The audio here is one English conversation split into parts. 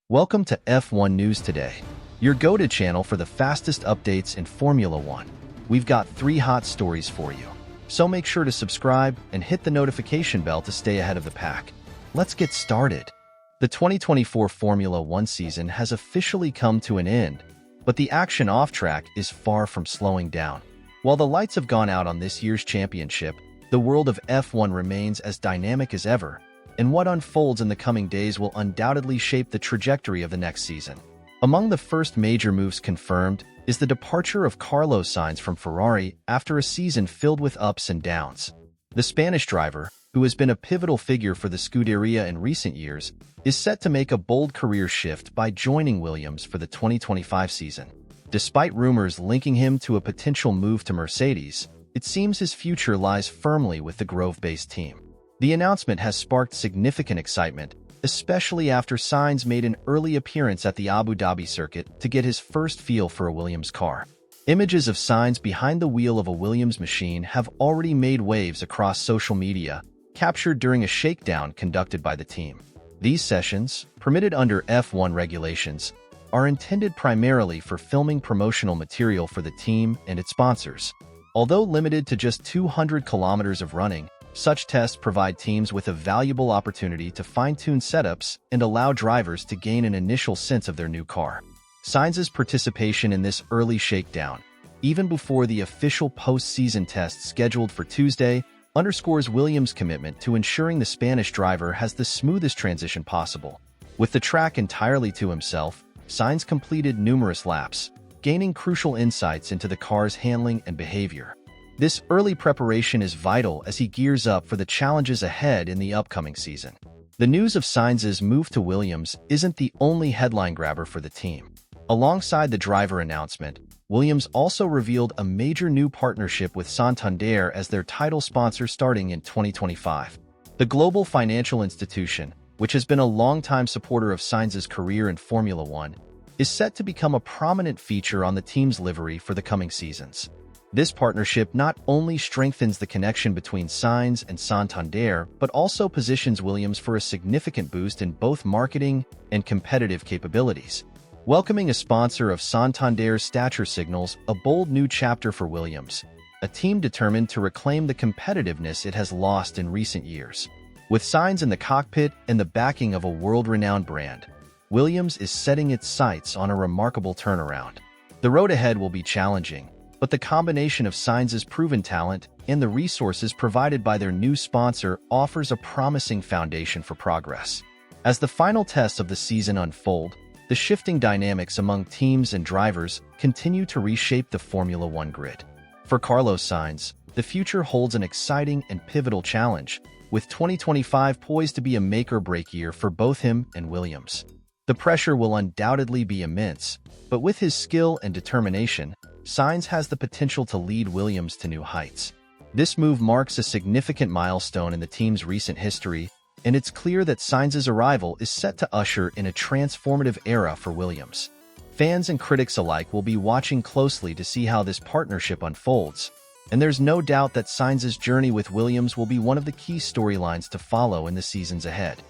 Welcome to F1 News Today, your go-to channel for the fastest updates in Formula One. We've got 3 hot stories for you, so make sure to subscribe and hit the notification bell to stay ahead of the pack. Let's get started. The 2024 Formula One season has officially come to an end, but the action off track is far from slowing down. While the lights have gone out on this year's championship, the world of F1 remains as dynamic as ever, and what unfolds in the coming days will undoubtedly shape the trajectory of the next season. Among the first major moves confirmed is the departure of Carlos Sainz from Ferrari after a season filled with ups and downs. The Spanish driver, who has been a pivotal figure for the Scuderia in recent years, is set to make a bold career shift by joining Williams for the 2025 season. Despite rumors linking him to a potential move to Mercedes, it seems his future lies firmly with the Grove-based team. The announcement has sparked significant excitement, especially after Sainz made an early appearance at the Abu Dhabi circuit to get his first feel for a Williams car. Images of Sainz behind the wheel of a Williams machine have already made waves across social media, captured during a shakedown conducted by the team. These sessions, permitted under F1 regulations, are intended primarily for filming promotional material for the team and its sponsors. Although limited to just 200 kilometers of running, such tests provide teams with a valuable opportunity to fine-tune setups and allow drivers to gain an initial sense of their new car. Sainz's participation in this early shakedown, even before the official post-season test scheduled for Tuesday, underscores Williams' commitment to ensuring the Spanish driver has the smoothest transition possible. With the track entirely to himself, Sainz completed numerous laps, gaining crucial insights into the car's handling and behavior. This early preparation is vital as he gears up for the challenges ahead in the upcoming season. The news of Sainz's move to Williams isn't the only headline grabber for the team. Alongside the driver announcement, Williams also revealed a major new partnership with Santander as their title sponsor starting in 2025. The global financial institution, which has been a longtime supporter of Sainz's career in Formula One, is set to become a prominent feature on the team's livery for the coming seasons. This partnership not only strengthens the connection between Sainz and Santander, but also positions Williams for a significant boost in both marketing and competitive capabilities. Welcoming a sponsor of Santander's stature signals a bold new chapter for Williams, a team determined to reclaim the competitiveness it has lost in recent years. With Sainz in the cockpit and the backing of a world-renowned brand, Williams is setting its sights on a remarkable turnaround. The road ahead will be challenging, but the combination of Sainz's proven talent and the resources provided by their new sponsor offers a promising foundation for progress. As the final tests of the season unfold, the shifting dynamics among teams and drivers continue to reshape the Formula One grid. For Carlos Sainz, the future holds an exciting and pivotal challenge, with 2025 poised to be a make-or-break year for both him and Williams. The pressure will undoubtedly be immense, but with his skill and determination, Sainz has the potential to lead Williams to new heights. This move marks a significant milestone in the team's recent history, and it's clear that Sainz's arrival is set to usher in a transformative era for Williams. Fans and critics alike will be watching closely to see how this partnership unfolds, and there's no doubt that Sainz's journey with Williams will be one of the key storylines to follow in the seasons ahead.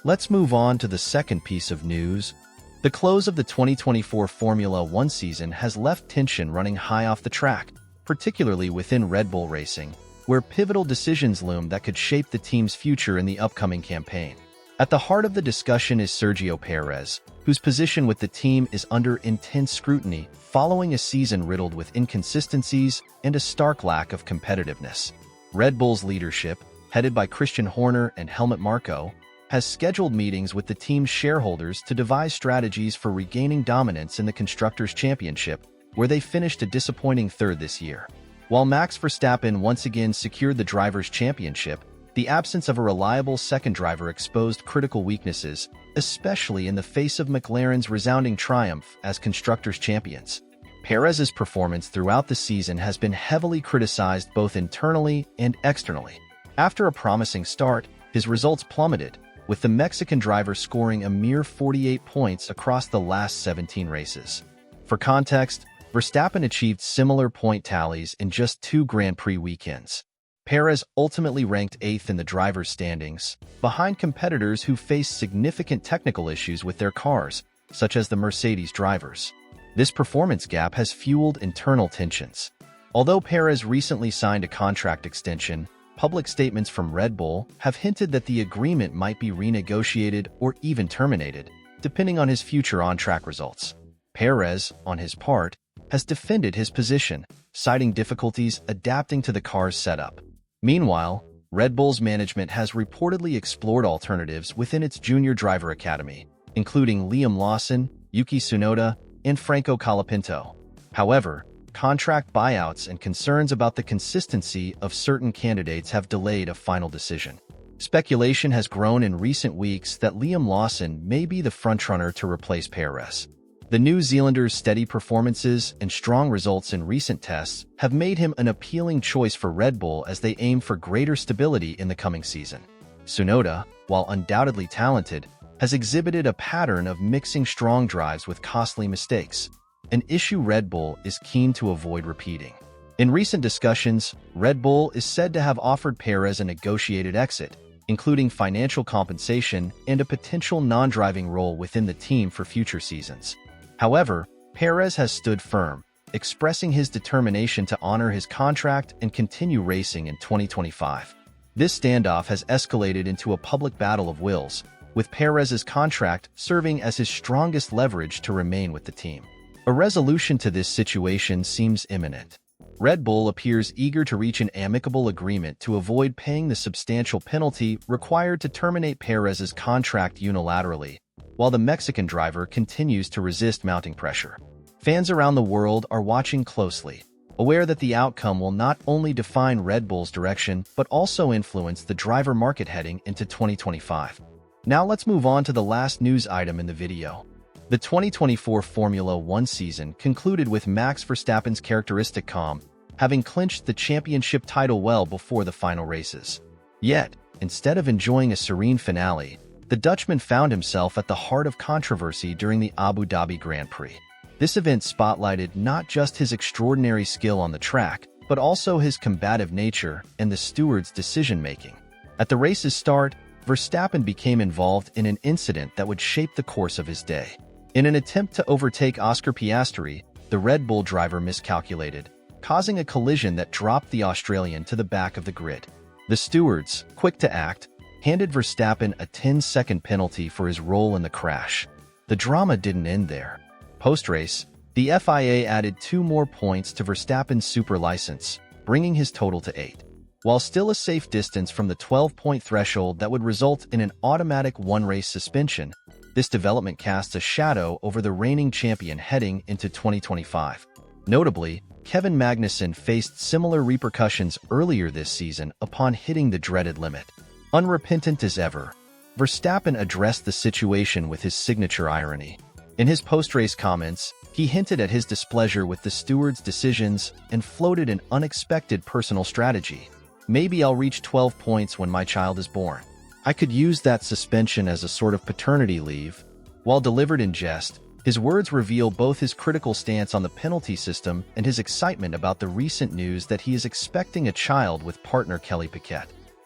Let's move on to the second piece of news. The close of the 2024 Formula One season has left tension running high off the track, particularly within Red Bull Racing, where pivotal decisions loom that could shape the team's future in the upcoming campaign. At the heart of the discussion is Sergio Perez, whose position with the team is under intense scrutiny following a season riddled with inconsistencies and a stark lack of competitiveness. Red Bull's leadership, headed by Christian Horner and Helmut Marko, has scheduled meetings with the team's shareholders to devise strategies for regaining dominance in the Constructors' Championship, where they finished a disappointing third this year. While Max Verstappen once again secured the Drivers' Championship, the absence of a reliable second driver exposed critical weaknesses, especially in the face of McLaren's resounding triumph as Constructors' Champions. Perez's performance throughout the season has been heavily criticized both internally and externally. After a promising start, his results plummeted, with the Mexican driver scoring a mere 48 points across the last 17 races. For context, Verstappen achieved similar point tallies in just 2 Grand Prix weekends. Perez ultimately ranked 8th in the drivers' standings, behind competitors who faced significant technical issues with their cars, such as the Mercedes drivers. This performance gap has fueled internal tensions. Although Perez recently signed a contract extension, public statements from Red Bull have hinted that the agreement might be renegotiated or even terminated, depending on his future on-track results. Perez, on his part, has defended his position, citing difficulties adapting to the car's setup. Meanwhile, Red Bull's management has reportedly explored alternatives within its junior driver academy, including Liam Lawson, Yuki Tsunoda, and Franco Colapinto. However, contract buyouts and concerns about the consistency of certain candidates have delayed a final decision. Speculation has grown in recent weeks that Liam Lawson may be the frontrunner to replace Perez. The New Zealander's steady performances and strong results in recent tests have made him an appealing choice for Red Bull as they aim for greater stability in the coming season. Tsunoda, while undoubtedly talented, has exhibited a pattern of mixing strong drives with costly mistakes, an issue Red Bull is keen to avoid repeating. In recent discussions, Red Bull is said to have offered Perez a negotiated exit, including financial compensation and a potential non-driving role within the team for future seasons. However, Perez has stood firm, expressing his determination to honor his contract and continue racing in 2025. This standoff has escalated into a public battle of wills, with Perez's contract serving as his strongest leverage to remain with the team. A resolution to this situation seems imminent. Red Bull appears eager to reach an amicable agreement to avoid paying the substantial penalty required to terminate Perez's contract unilaterally, while the Mexican driver continues to resist mounting pressure. Fans around the world are watching closely, aware that the outcome will not only define Red Bull's direction but also influence the driver market heading into 2025. Now let's move on to the last news item in the video. The 2024 Formula One season concluded with Max Verstappen's characteristic calm, having clinched the championship title well before the final races. Yet, instead of enjoying a serene finale, the Dutchman found himself at the heart of controversy during the Abu Dhabi Grand Prix. This event spotlighted not just his extraordinary skill on the track, but also his combative nature and the steward's decision-making. At the race's start, Verstappen became involved in an incident that would shape the course of his day. In an attempt to overtake Oscar Piastri, the Red Bull driver miscalculated, causing a collision that dropped the Australian to the back of the grid. The stewards, quick to act, handed Verstappen a 10-second penalty for his role in the crash. The drama didn't end there. Post-race, the FIA added 2 more points to Verstappen's super license, bringing his total to 8. While still a safe distance from the 12-point threshold that would result in an automatic one-race suspension, this development casts a shadow over the reigning champion heading into 2025. Notably, Kevin Magnussen faced similar repercussions earlier this season upon hitting the dreaded limit. Unrepentant as ever, Verstappen addressed the situation with his signature irony. In his post-race comments, he hinted at his displeasure with the steward's decisions and floated an unexpected personal strategy. "Maybe I'll reach 12 points when my child is born. I could use that suspension as a sort of paternity leave." While delivered in jest, his words reveal both his critical stance on the penalty system and his excitement about the recent news that he is expecting a child with partner Kelly Piquet.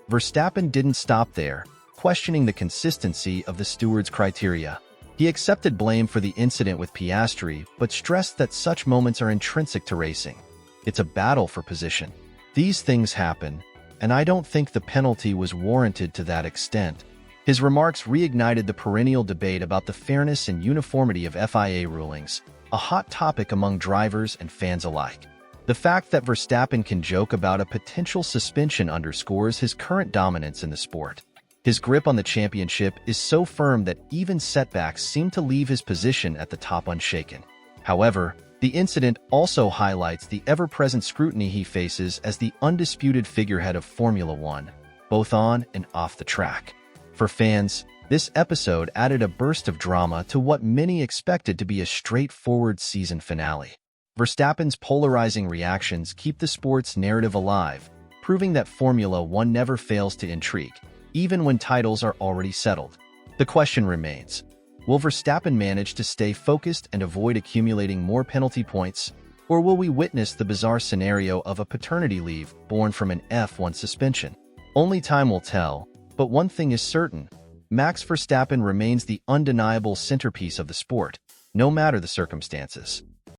Verstappen didn't stop there, questioning the consistency of the steward's criteria. He accepted blame for the incident with Piastri, but stressed that such moments are intrinsic to racing. It's a battle for position. These things happen, and I don't think the penalty was warranted to that extent. His remarks reignited the perennial debate about the fairness and uniformity of FIA rulings, a hot topic among drivers and fans alike. The fact that Verstappen can joke about a potential suspension underscores his current dominance in the sport. His grip on the championship is so firm that even setbacks seem to leave his position at the top unshaken. However, the incident also highlights the ever-present scrutiny he faces as the undisputed figurehead of Formula One, both on and off the track. For fans, this episode added a burst of drama to what many expected to be a straightforward season finale. Verstappen's polarizing reactions keep the sport's narrative alive, proving that Formula One never fails to intrigue, even when titles are already settled. The question remains, will Verstappen manage to stay focused and avoid accumulating more penalty points, Or will we witness the bizarre scenario of a paternity leave born from an F1 suspension? Only time will tell, but one thing is certain: Max Verstappen remains the undeniable centerpiece of the sport, no matter the circumstances.